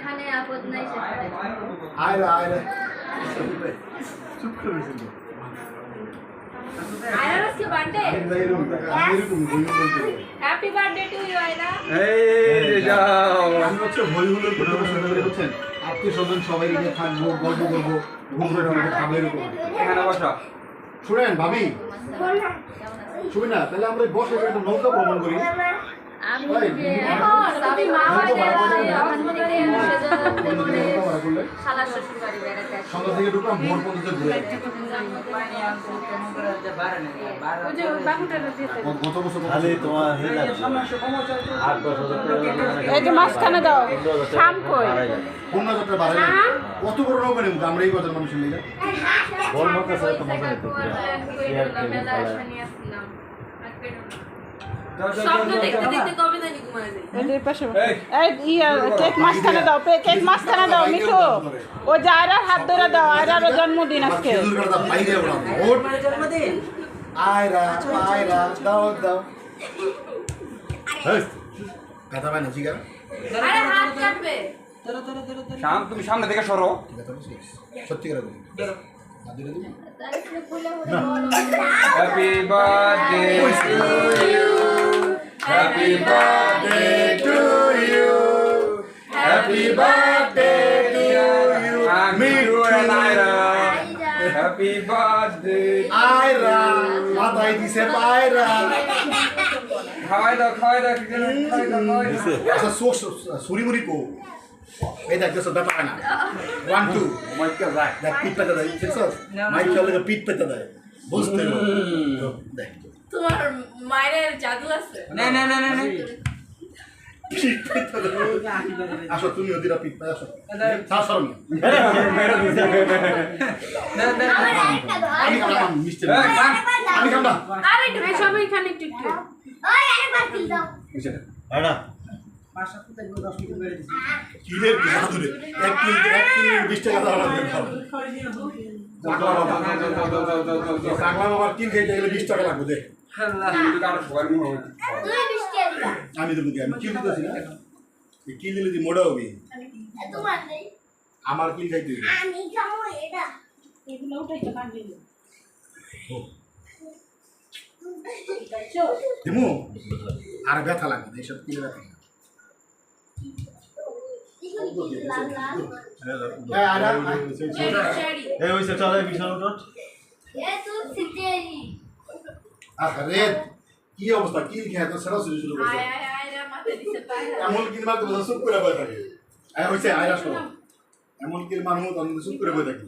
এখানে আপদ নাই আয়রা আয়রা চুপ করে বসে আয়রার আজকে birthday happy birthday to you Ayra এই যাও আমি হচ্ছে হই হুল্লোড় করে শুরু করে হচ্ছেন আত্মীয় স্বজন সবাই নিয়ে থাকবো গল্প করবো ঘুরবো খাবো এরকম এখানে বসো শুনেন ভাবি শুনি না তাহলে আমরা বসে একটা নৌকা ভ্রমণ করি আমি যে আমি মা হয়ে গেলাম শালা শ্বশুর বাড়ি বেড়াতে আসি সন্ধ্যা থেকে ঢুকলাম ভোর পর্যন্ত ঘুরে গত বছর খালি তোমার এই যে মাঝখানে দাও থাম কই 15,000 বাড়াই কত বড় নৌকা নেব আমরা এই বাজার মানুষের মিলে বল মত আছে তো মজা হতো স্বপ্ন দেখতে দেখতে কবে জানি ঘুমায় যাই এই পাশে এই কেক মাঝখানে দাও কেক মাঝখানে দাও মিঠু ও জায়রার হাত ধরে দাও আয়রার জন্মদিন আজকে খেজুর কাটা বাইরে ওরা ওর জন্মদিন আয়রা আয়রা দাও দাও কথা বানা ঠিক আছে আরে হাত কাটবে তুমি সামনে থেকে সরো ঠিক আছে সত্যি করে বলি happy birthday to you happy birthday to you happy birthday to you Mithu and Ayra happy birthday Ayra মাথায় দিছে পায়রা খাওয়াই দাও আচ্ছা সুরি মুরি কো এই দেখ দেখ ব্যাপার না 1 2 মাইকা রাখ দেখ পিট পেতে দেয় দেখছ মাইকা লাগে পিট পেতে দেয় বুঝতে দেখ তোমার মায়ের জাদু আছে না পিট পেতে দেয় আসো তুমি ওদিরা পিট পেতে আসো তা সরমি আমি কাম মিস্টার আমি কাম না আরে একটু সবাই এখানে একটু ওই আরে বাদ দিল দাও আয়রা কিলের জাদুরে 1 কিলো 20 টাকা দাও না পাগলা বাবার কিল খাইতে গেলে 20 টাকা লাগবে দে আমি তো বুঝি আমি কিল দিতেছি না এই কিল দিলে মোড়া হবে আমার কিল খাইতে হবে আমি খাবো এটা এগুলো উঠাইতে পারবি না দিমু আর ব্যথা লাগবে না এইসব কিলে ব্যথা এই হইছে চলে বিশাল উঠট আরে কি অবস্থা কিল খেয়ে তো সেরা শুরু করছে এমন কিল মারতে বসে চুপ করে বসে থাকে হইছে আয়রা শোনো এমন কিল মারমু তখন চুপ করে বসে থাকি